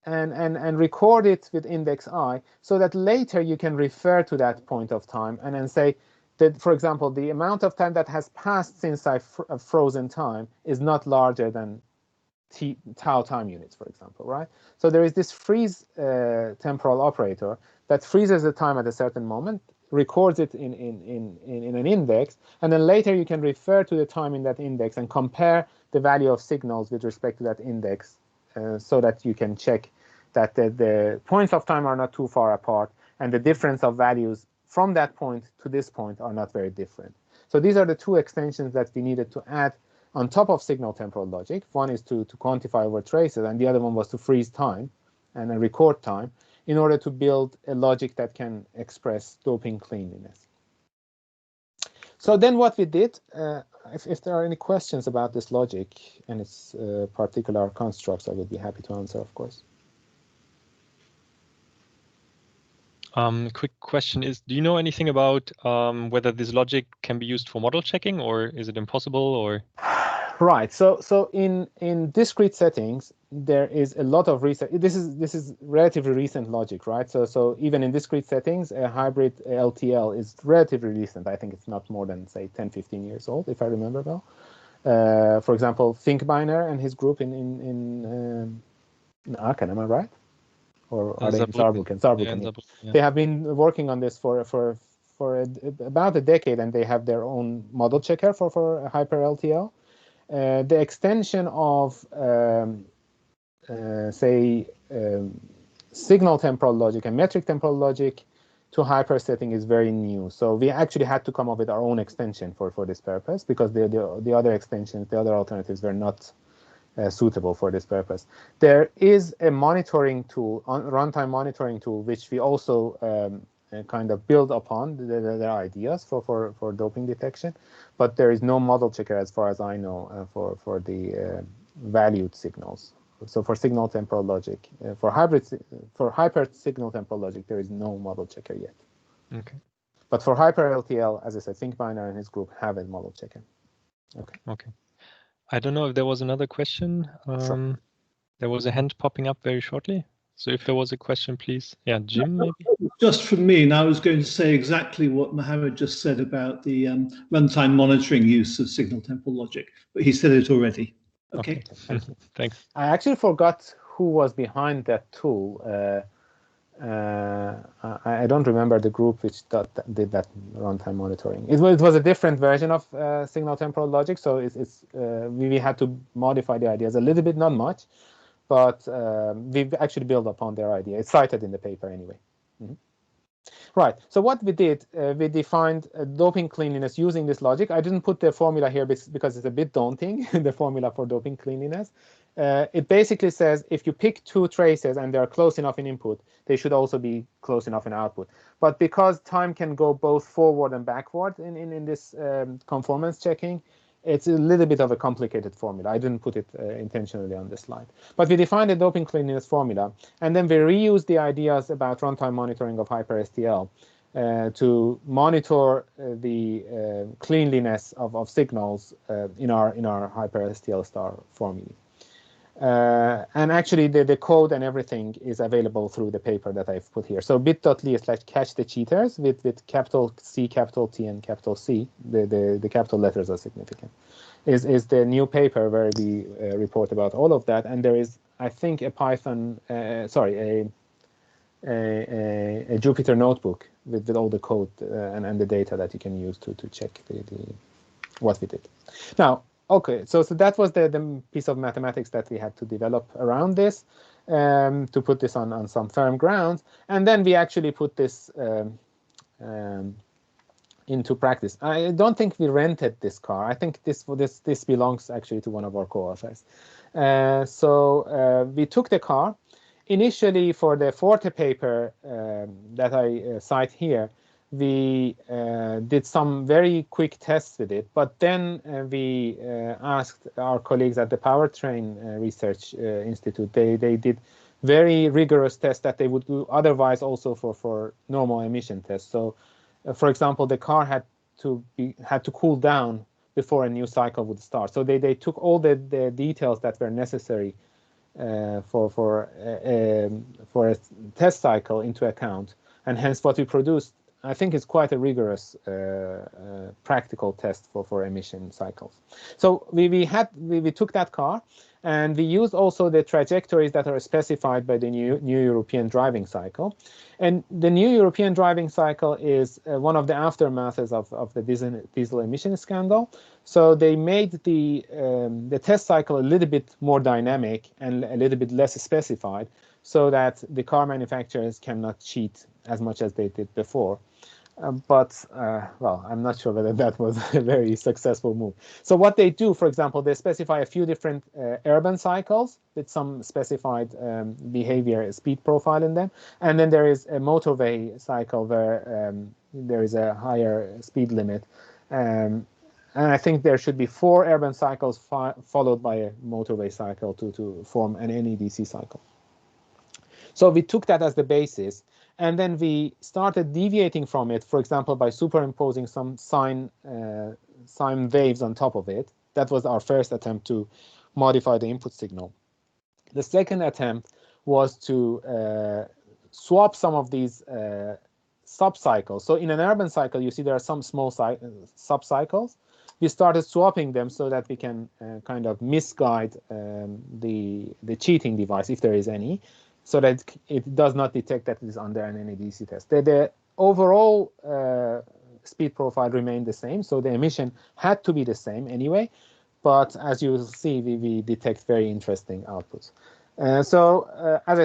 record it with index I, so that later you can refer to that point of time and then say that, for example, the amount of time that has passed since I've frozen time is not larger than tau time units, for example, right? So there is this freeze temporal operator that freezes the time at a certain moment, records it in an index, and then later you can refer to the time in that index and compare the value of signals with respect to that index, so that you can check that the points of time are not too far apart, and the difference of values from that point to this point are not very different. So these are the two extensions that we needed to add on top of signal temporal logic. One is to quantify over traces, and the other one was to freeze time and record time in order to build a logic that can express doping cleanliness. So then what we did, if there are any questions about this logic and its particular constructs, I would be happy to answer, of course. Quick question is, do you know anything about whether this logic can be used for model checking, or is it impossible, or? Right. So in discrete settings, there is a lot of research. This is relatively recent logic, right? So even in discrete settings, a hybrid LTL is relatively recent. I think it's not more than, say, 10, 15 years old, if I remember well. For example, Finkbeiner and his group in Aachen, am I right? Or are they in Saarbrücken? Saarbrücken. Yeah. They have been working on this for about a decade, and they have their own model checker for hyper LTL. The extension of say signal temporal logic and metric temporal logic to hyper setting is very new. So we actually had to come up with our own extension for this purpose, because the other extensions, the other alternatives were not suitable for this purpose. There is a monitoring tool, runtime monitoring tool, which we also kind of build upon the ideas for doping detection, but there is no model checker, as far as I know, for the valued signals. So for signal temporal logic, for hyper signal temporal logic, there is no model checker yet. Okay. But for hyper LTL, as I said, ThinkMiner and his group have a model checker. Okay. Okay. I don't know if there was another question. Sure. There was a hand popping up very shortly. So if there was a question, please. Yeah, Jim, maybe? Just from me, and I was going to say exactly what Mohammad just said about the runtime monitoring use of signal temporal logic, but he said it already. Okay. Thanks. I actually forgot who was behind that tool. I don't remember the group which did that runtime monitoring. It was a different version of signal temporal logic, so we had to modify the ideas a little bit, not much, but we've actually built upon their idea. It's cited in the paper anyway. Mm-hmm. Right, so what we did, we defined doping cleanliness using this logic. I didn't put the formula here because it's a bit daunting, the formula for doping cleanliness. It basically says if you pick two traces and they're close enough in input, they should also be close enough in output. But because time can go both forward and backward in this conformance checking, it's a little bit of a complicated formula. I didn't put it intentionally on this slide. But we defined a doping cleanliness formula, and then we reused the ideas about runtime monitoring of hyper-STL to monitor the cleanliness of signals in our hyper-STL star formulae. And actually, the code and everything is available through the paper that I've put here. So bit.ly/catch the cheaters with capital C, capital T, and capital C. The capital letters are significant. Is the new paper where we report about all of that. And there is, I think, a Python, a Jupyter notebook with all the code and the data that you can use to check what we did. Now. Okay, so that was the piece of mathematics that we had to develop around this to put this on some firm grounds, and then we actually put this into practice. I don't think we rented this car. I think this belongs actually to one of our co-authors. So we took the car. Initially, for the Forte paper that I cite here, we did some very quick tests with it, but then we asked our colleagues at the Powertrain Research Institute. They did very rigorous tests that they would do otherwise also for normal emission tests. So, for example, the car had to cool down before a new cycle would start. So they took all the details that were necessary for a test cycle into account, and hence what we produced, I think, is quite a rigorous practical test for emission cycles. So we took that car, and we used also the trajectories that are specified by the new European driving cycle. And the new European driving cycle is one of the aftermaths of the diesel emission scandal. So they made the test cycle a little bit more dynamic and a little bit less specified, so that the car manufacturers cannot cheat as much as they did before. Well, I'm not sure whether that was a very successful move. So what they do, for example, they specify a few different urban cycles with some specified behavior speed profile in them. And then there is a motorway cycle where there is a higher speed limit. And I think there should be 4 urban cycles followed by a motorway cycle to form an NEDC cycle. So we took that as the basis, and then we started deviating from it, for example, by superimposing some sine waves on top of it. That was our first attempt to modify the input signal. The second attempt was to swap some of these subcycles. So in an urban cycle, you see there are some small subcycles. We started swapping them so that we can kind of misguide the cheating device, if there is any, so that it does not detect that it is under an NEDC test. The overall speed profile remained the same, so the emission had to be the same anyway. But as you will see, we detect very interesting outputs. As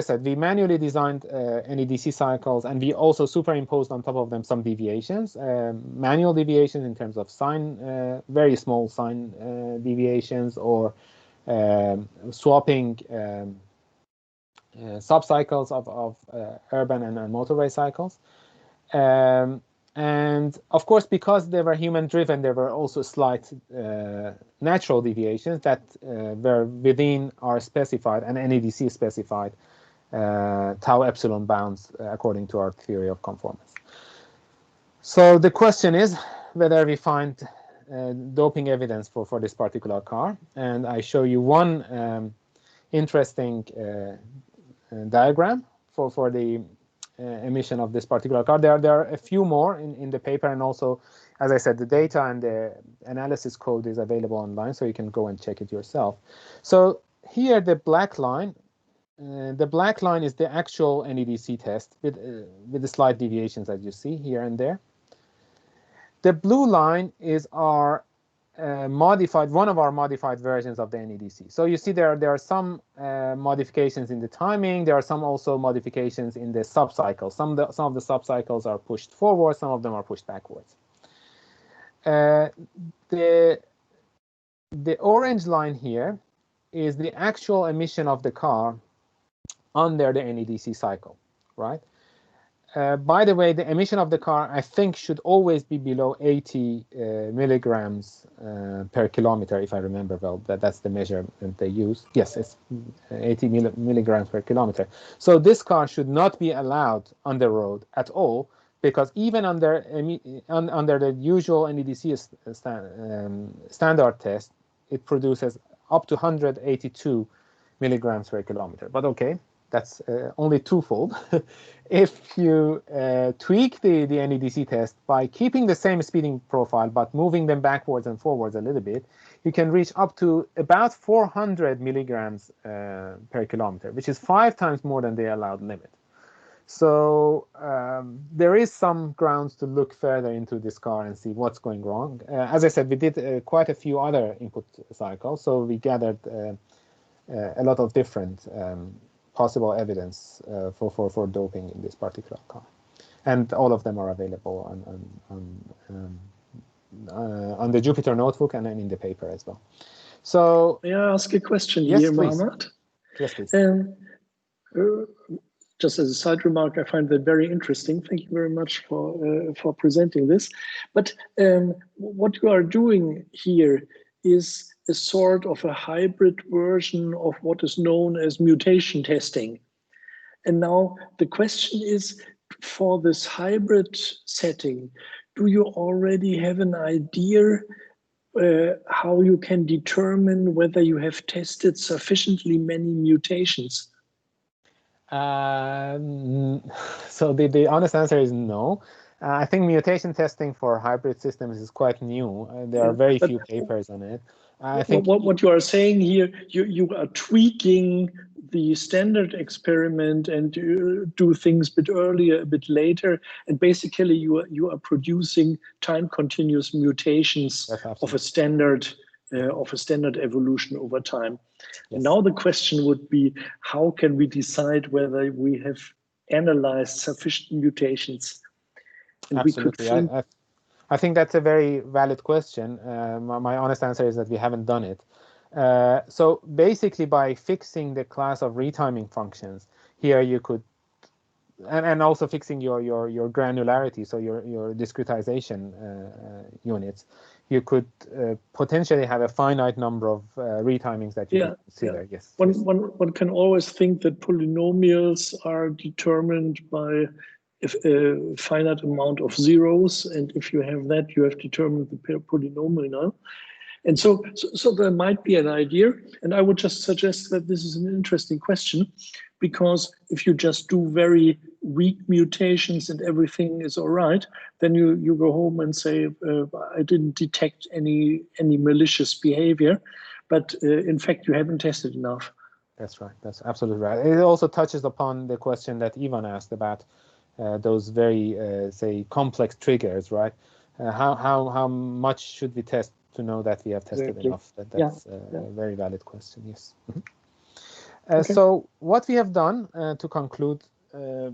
I said, we manually designed NEDC cycles, and we also superimposed on top of them some deviations, manual deviations in terms of sign, very small sign deviations, or swapping subcycles of urban and motorway cycles. And of course, because they were human-driven, there were also slight natural deviations that were within our specified and NEDC specified tau epsilon bounds according to our theory of conformance. So the question is whether we find doping evidence for this particular car. And I show you one interesting diagram for the emission of this particular car. There are a few more in the paper, and also, as I said, the data and the analysis code is available online, so you can go and check it yourself. So here, the black line is the actual NEDC test with the slight deviations that you see here and there. The blue line is our one of our modified versions of the NEDC. So you see there are some modifications in the timing. There are some also modifications in the subcycles. Some of the subcycles are pushed forward. Some of them are pushed backwards. The orange line here is the actual emission of the car under the NEDC cycle, right? By the way, the emission of the car, I think, should always be below 80 milligrams per kilometer, if I remember well. That's the measurement they use. Yes, it's 80 milligrams per kilometer. So this car should not be allowed on the road at all, because even under the usual NEDC standard test, it produces up to 182 milligrams per kilometer. But okay, that's only twofold. If you tweak the NEDC test by keeping the same speeding profile but moving them backwards and forwards a little bit, you can reach up to about 400 milligrams per kilometer, which is 5 times more than the allowed limit. So there is some grounds to look further into this car and see what's going wrong. As I said, we did quite a few other input cycles, so we gathered a lot of different possible evidence for doping in this particular car, and all of them are available on the Jupyter notebook and then in the paper as well. So, may I ask a question yes, here, please. Mohammad? Yes, please. Just as a side remark, I find that very interesting. Thank you very much for presenting this. But what you are doing here is a sort of a hybrid version of what is known as mutation testing. And now the question is, for this hybrid setting, do you already have an idea how you can determine whether you have tested sufficiently many mutations? So the honest answer is no. I think mutation testing for hybrid systems is quite new. There are very few papers on it. I think what you are saying here, you are tweaking the standard experiment and do things a bit earlier, a bit later, and basically you are producing time continuous mutations of a standard evolution over time. Yes. And now the question would be, how can we decide whether we have analyzed sufficient mutations? And absolutely. I think that's a very valid question. My honest answer is that we haven't done it. So basically, by fixing the class of retiming functions, here you could, and also fixing your granularity, so your discretization units, you could potentially have a finite number of retimings that you can consider. Yeah. Yes. One can always think that polynomials are determined by a finite amount of zeros, and if you have that, you have determined the polynomial. And so there might be an idea, and I would just suggest that this is an interesting question, because if you just do very weak mutations and everything is all right, then you go home and say, I didn't detect any malicious behavior, but in fact, you haven't tested enough. That's right. That's absolutely right. It also touches upon the question that Ivan asked about those very say complex triggers, right? How much should we test to know that we have tested enough? That's a very valid question. Yes. Okay. So what we have done to conclude the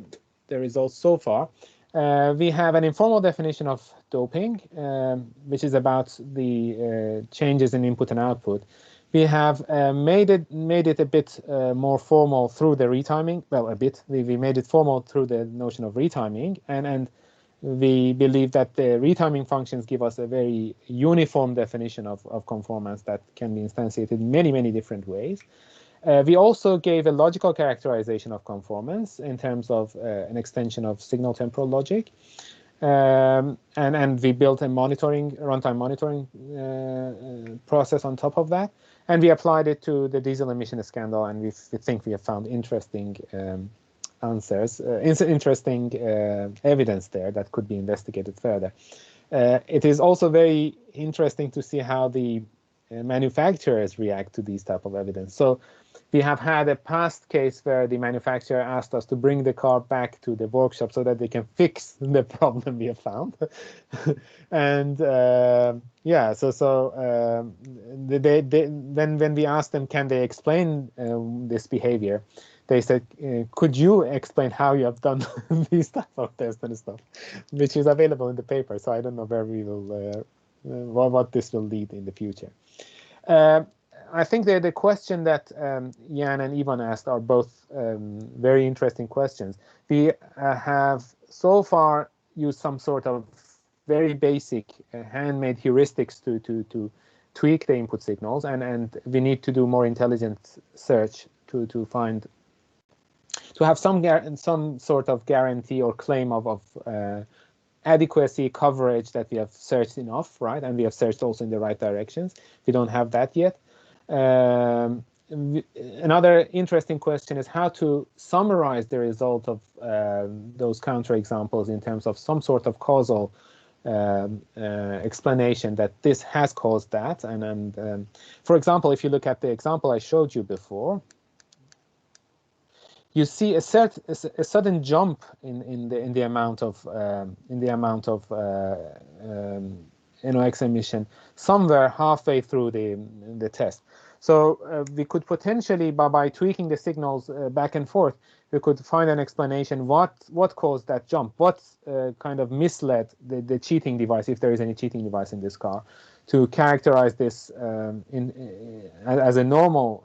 results so far, we have an informal definition of doping, which is about the changes in input and output. We have made it a bit more formal through the retiming. Well, a bit. We made it formal through the notion of retiming, and we believe that the retiming functions give us a very uniform definition of conformance that can be instantiated in many different ways. We also gave a logical characterization of conformance in terms of an extension of signal temporal logic. And we built a runtime monitoring process on top of that. And we applied it to the diesel emission scandal, and we think we have found interesting answers, interesting evidence there that could be investigated further. It is also very interesting to see how the manufacturers react to these type of evidence. So we have had a past case where the manufacturer asked us to bring the car back to the workshop so that they can fix the problem we have found. And yeah, when we asked them, can they explain this behavior, they said, could you explain how you have done these type of tests and stuff, which is available in the paper. So I don't know where we will, what this will lead in the future. I think the question that Jan and Ivan asked are both very interesting questions. We have so far used some sort of very basic handmade heuristics to tweak the input signals, and we need to do more intelligent search to find, to have some sort of guarantee or claim of adequacy coverage that we have searched enough, right? And we have searched also in the right directions. We don't have that yet. Another interesting question is how to summarize the result of those counterexamples in terms of some sort of causal explanation that this has caused that. And for example, if you look at the example I showed you before, you see a sudden jump in the amount of NOx emission somewhere halfway through the test. So we could potentially, by tweaking the signals back and forth, we could find an explanation what caused that jump, what kind of misled the cheating device, if there is any cheating device in this car, to characterize this as a normal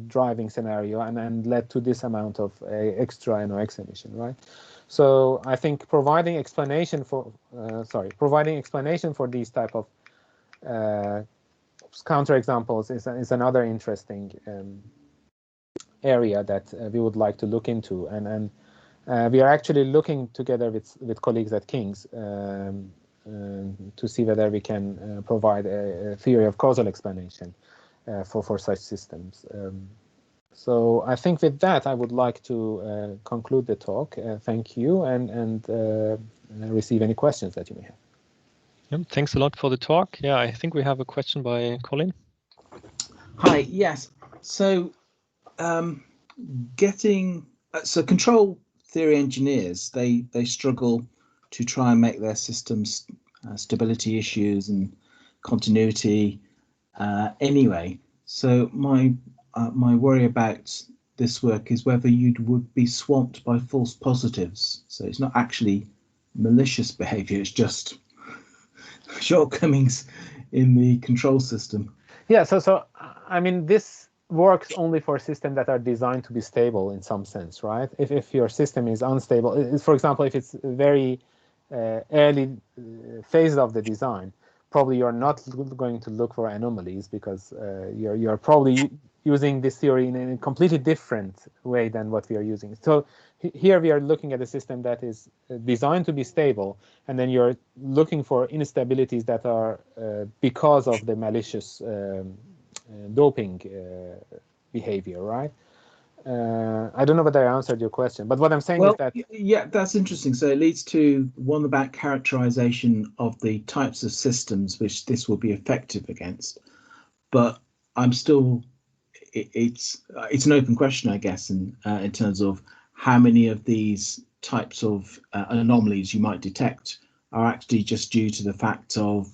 driving scenario and led to this amount of extra NOx emission, right? So I think providing explanation for these type of counterexamples is another interesting area that we would like to look into, and we are actually looking together with colleagues at King's to see whether we can provide a theory of causal explanation for such systems. So I think with that, I would like to conclude the talk. Thank you, and receive any questions that you may have. Thanks a lot for the talk. Yeah, I think we have a question by Colin. Hi, yes. So control theory engineers, they struggle to try and make their systems stability issues and continuity anyway. So my worry about this work is whether you would be swamped by false positives. So it's not actually malicious behavior, it's just shortcomings in the control system. Yeah, so I mean, this works only for systems that are designed to be stable in some sense, right? If your system is unstable, for example, if it's very early phase of the design, probably you're not going to look for anomalies because you're probably using this theory in a completely different way than what we are using. So here we are looking at a system that is designed to be stable, and then you're looking for instabilities that are because of the malicious doping behavior, right? I don't know whether I answered your question, but what I'm saying is that... Yeah, that's interesting. So it leads to one about characterization of the types of systems which this will be effective against. But I'm still, it's an open question, I guess, in terms of how many of these types of anomalies you might detect are actually just due to the fact of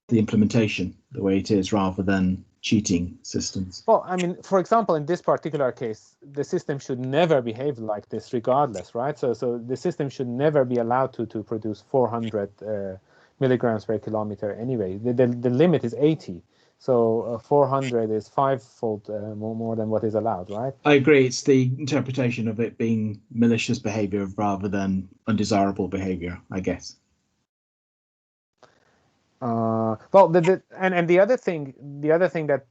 the implementation the way it is, rather than cheating systems? Well, I mean, for example, in this particular case, the system should never behave like this regardless, right? So the system should never be allowed to produce 400 milligrams per kilometer anyway. The limit is 80. So 400 is fivefold more than what is allowed, right? I agree. It's the interpretation of it being malicious behavior rather than undesirable behavior, I guess. Well, and the other thing that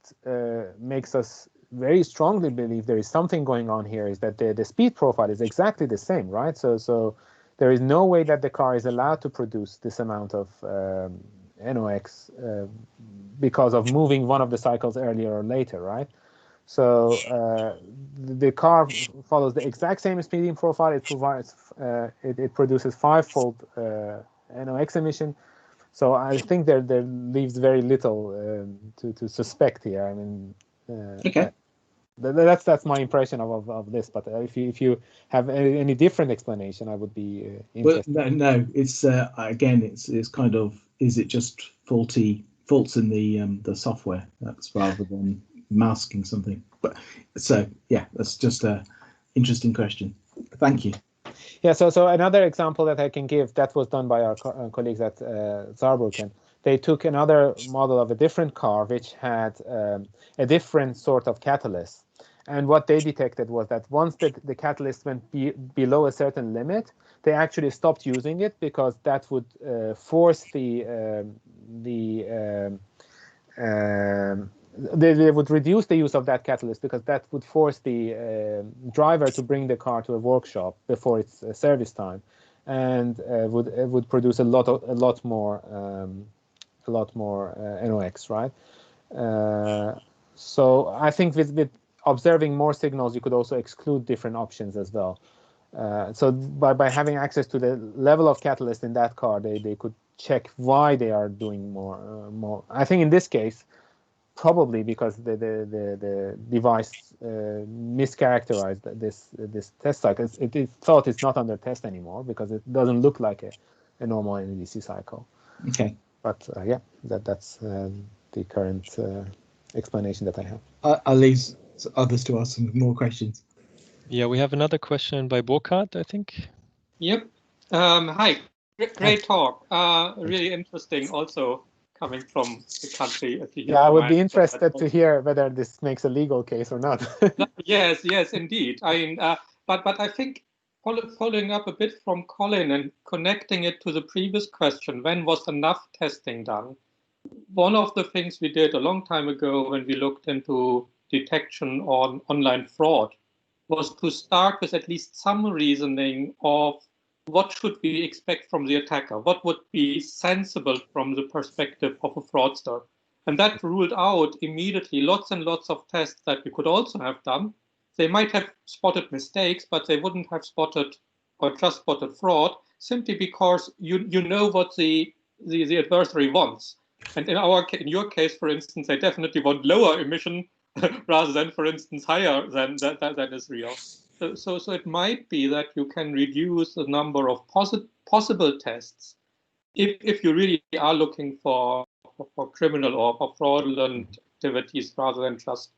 makes us very strongly believe there is something going on here is that the speed profile is exactly the same, right? So there is no way that the car is allowed to produce this amount of NOx because of moving one of the cycles earlier or later, right? So the car follows the exact same speeding profile. It provides it produces fivefold NOx emission. So I think there leaves very little to suspect here. I mean, Okay. That's my impression of this. But if you have any different explanation, I would be interested. Well, no. It's again, it's kind of, is it just faults in the software? That's rather than masking something. But so yeah, that's just a interesting question. Thank you. Yeah, so another example that I can give that was done by our colleagues at Saarbrücken. They took another model of a different car which had a different sort of catalyst. And what they detected was that once the catalyst went below a certain limit, they actually stopped using it because that would force they would reduce the use of that catalyst because that would force the driver to bring the car to a workshop before its service time, and would produce a lot more NOx, right? So I think with observing more signals, you could also exclude different options as well. So by having access to the level of catalyst in that car, they could check why they are doing more. I think in this case, probably because the device mischaracterized this test cycle. It thought it's not under test anymore because it doesn't look like a normal NEDC cycle. Okay. But yeah, that's the current explanation that I have. I'll leave others to ask some more questions. Yeah, we have another question by Burkhard, I think. Yep. Hi. Great talk. Really interesting also, coming from the country. Yeah, I would be interested to hear whether this makes a legal case or not. Yes, indeed. I mean, but I think following up a bit from Colin and connecting it to the previous question, when was enough testing done? One of the things we did a long time ago when we looked into detection on online fraud was to start with at least some reasoning of what should we expect from the attacker? What would be sensible from the perspective of a fraudster? And that ruled out immediately lots and lots of tests that we could also have done. They might have spotted mistakes, but they wouldn't have spotted or just spotted fraud, simply because you know what the adversary wants. And in your case, for instance, they definitely want lower emission rather than, for instance, higher than is real. So it might be that you can reduce the number of possible tests if you really are looking for criminal or for fraudulent activities rather than just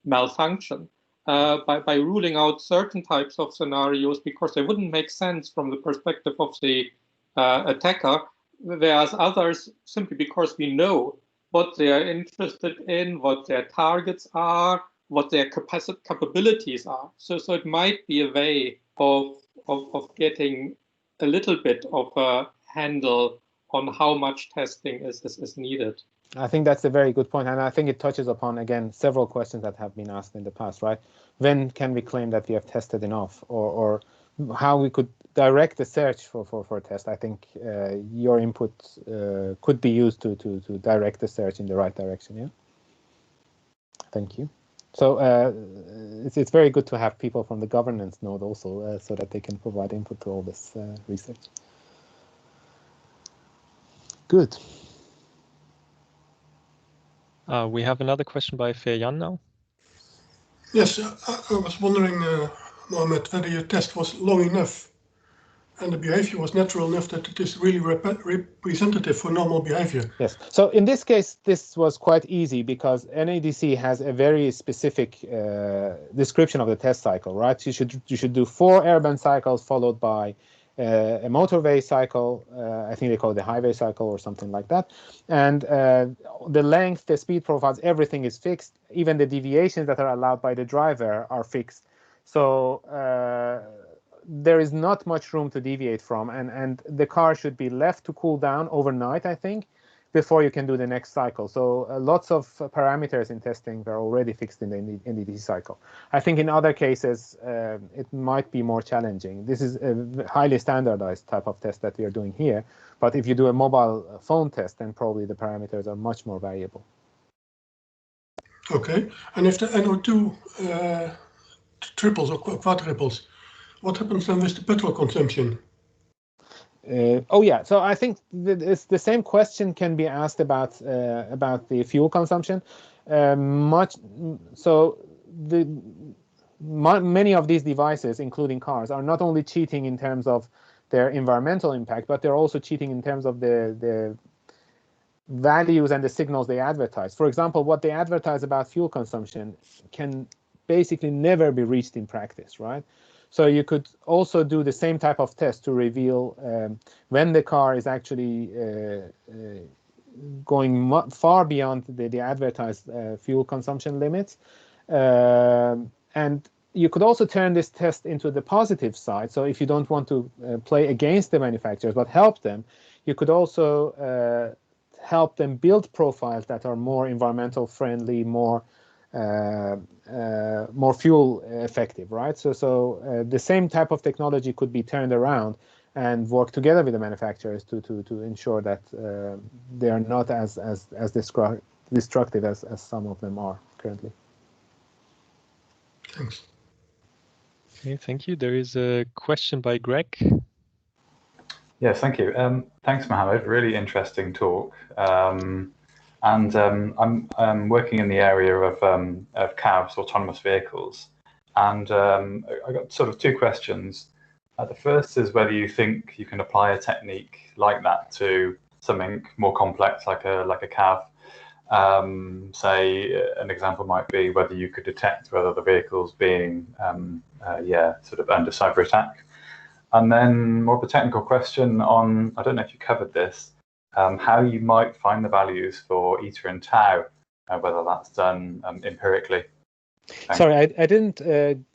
malfunction, by ruling out certain types of scenarios because they wouldn't make sense from the perspective of the attacker, whereas others, simply because we know what they are interested in, what their targets are, what their capabilities are. So it might be a way of getting a little bit of a handle on how much testing is needed. I think that's a very good point, and I think it touches upon, again, several questions that have been asked in the past, right? When can we claim that we have tested enough, or how we could direct the search for a test? I think your input could be used to direct the search in the right direction, yeah? Thank you. So it's very good to have people from the governance node also, so that they can provide input to all this research. Good. We have another question by Feyan now. Yes, I was wondering, Mohammad, whether your test was long enough. and the behavior was natural enough that it is really representative for normal behavior. Yes. So in this case, this was quite easy because NADC has a very specific description of the test cycle, right? You should do 4 airband cycles followed by a motorway cycle. I think they call it the highway cycle or something like that. And the length, the speed profiles, everything is fixed. Even the deviations that are allowed by the driver are fixed. So there is not much room to deviate from, and the car should be left to cool down overnight, I think, before you can do the next cycle. So lots of parameters in testing were already fixed in the NDDC cycle. I think in other cases, it might be more challenging. This is a highly standardized type of test that we are doing here. But if you do a mobile phone test, then probably the parameters are much more variable. Okay, and if the NO2 triples or quadruples, what happens then with the petrol consumption? Oh yeah, so I think the same question can be asked about the fuel consumption. Many of these devices, including cars, are not only cheating in terms of their environmental impact, but they're also cheating in terms of the values and the signals they advertise. For example, what they advertise about fuel consumption can basically never be reached in practice, right? So you could also do the same type of test to reveal when the car is actually going far beyond the advertised fuel consumption limits. And you could also turn this test into the positive side. So if you don't want to play against the manufacturers but help them, you could also help them build profiles that are more environmental friendly, more fuel effective, right? So the same type of technology could be turned around and work together with the manufacturers to ensure that they are not as destructive as some of them are currently. Thanks. Okay, thank you. There is a question by Greg. Yes, thank you. Thanks, Mohammed. Really interesting talk. And I'm working in the area of CAVs, autonomous vehicles, and I got sort of 2 questions. The first is whether you think you can apply a technique like that to something more complex, like a CAV. Say an example might be whether you could detect whether the vehicle's being sort of under cyber attack. And then more of a technical question on, I don't know if you covered this, how you might find the values for eta and tau, whether that's done empirically. Thanks. Sorry, I didn't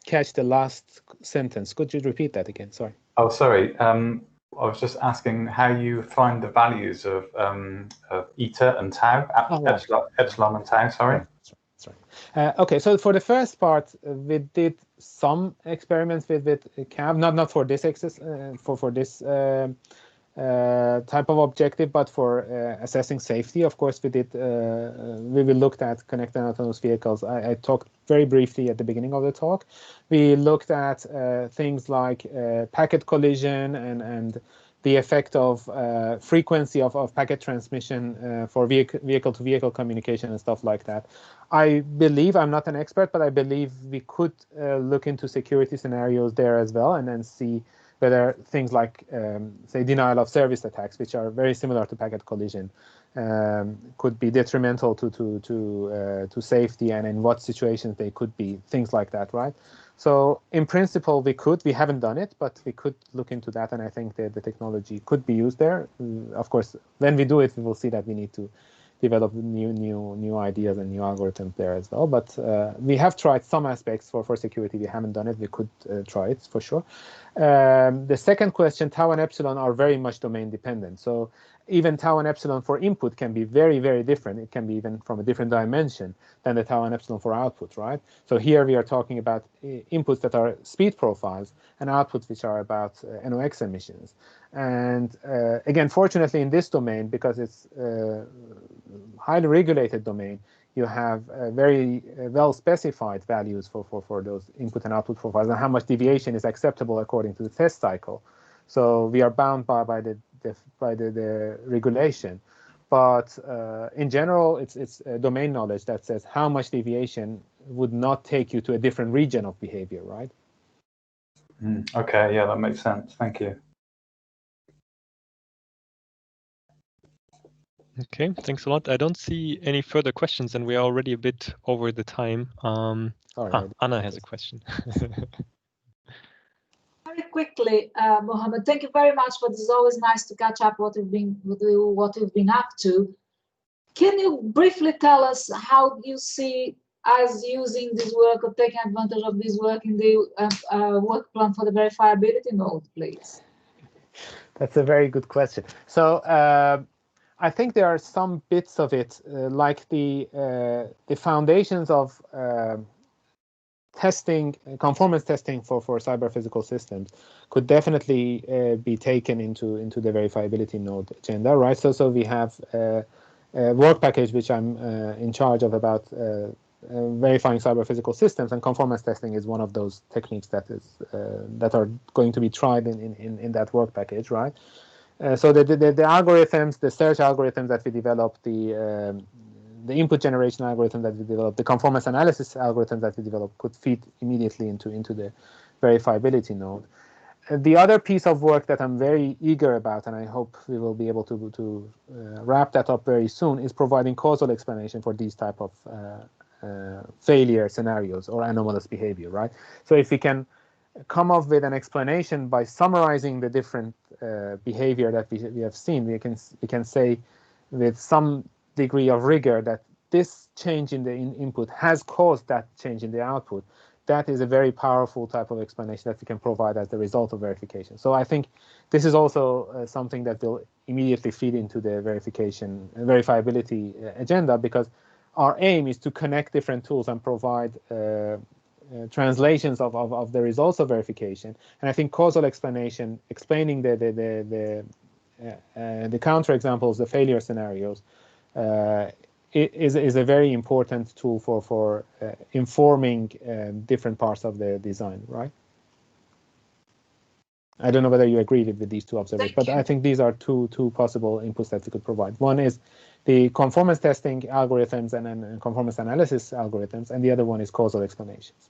catch the last sentence. Could you repeat that again? Sorry. Oh, sorry. I was just asking how you find the values of eta and tau, epsilon and tau, sorry. Okay, so for the first part, we did some experiments with CAV, not for this for this type of objective, but for assessing safety. Of course, we looked at connected autonomous vehicles. I talked very briefly at the beginning of the talk. We looked at things like packet collision and the effect of frequency of packet transmission for vehicle-to-vehicle communication and stuff like that. I believe, I'm not an expert, but I believe we could look into security scenarios there as well, and then see whether things like, say, denial of service attacks, which are very similar to packet collision, could be detrimental to safety, and in what situations they could be, things like that, right? So in principle, we haven't done it, but we could look into that, and I think that the technology could be used there. Of course, when we do it, we will see that we need to develop new ideas and new algorithms there as well. But we have tried some aspects for security. We haven't done it. We could try it for sure. The second question, tau and epsilon are very much domain dependent. So even tau and epsilon for input can be very, very different. It can be even from a different dimension than the tau and epsilon for output, right? So here we are talking about inputs that are speed profiles and outputs which are about NOx emissions. And again, fortunately in this domain, because it's a highly regulated domain, you have very well specified values for those input and output profiles and how much deviation is acceptable according to the test cycle. So we are bound by the regulation. But in general, it's domain knowledge that says how much deviation would not take you to a different region of behavior, right? Okay, yeah, that makes sense. Thank you. Okay, thanks a lot. I don't see any further questions, and we are already a bit over the time. Anna has a question. Very quickly, Mohammed, thank you very much. But it's always nice to catch up what you've been up to. Can you briefly tell us how you see us using this work or taking advantage of this work in the work plan for the verifiability node, please? That's a very good question. So I think there are some bits of it, like the foundations of testing, conformance testing for cyber-physical systems could definitely be taken into the verifiability node agenda, right? So we have a work package which I'm in charge of about verifying cyber-physical systems, and conformance testing is one of those techniques that are going to be tried in that work package, right? So the algorithms, the search algorithms that we developed, the input generation algorithm that we developed, the conformance analysis algorithm that we developed could feed immediately into the verifiability node. The other piece of work that I'm very eager about, and I hope we will be able to wrap that up very soon, is providing causal explanation for these type of failure scenarios or anomalous behavior, right? So if we can come up with an explanation by summarizing the different behavior that we have seen, we can say with some degree of rigor that this change in the input has caused that change in the output. That is a very powerful type of explanation that we can provide as the result of verification. So I think this is also something that will immediately feed into the verifiability agenda, because our aim is to connect different tools and provide translations of the results of verification. And I think causal explanation, explaining the counterexamples, the failure scenarios, is a very important tool for informing different parts of the design, right? I don't know whether you agree with these two observations, but I think these are two possible inputs that we could provide. One is the conformance testing algorithms and conformance analysis algorithms, and the other one is causal explanations.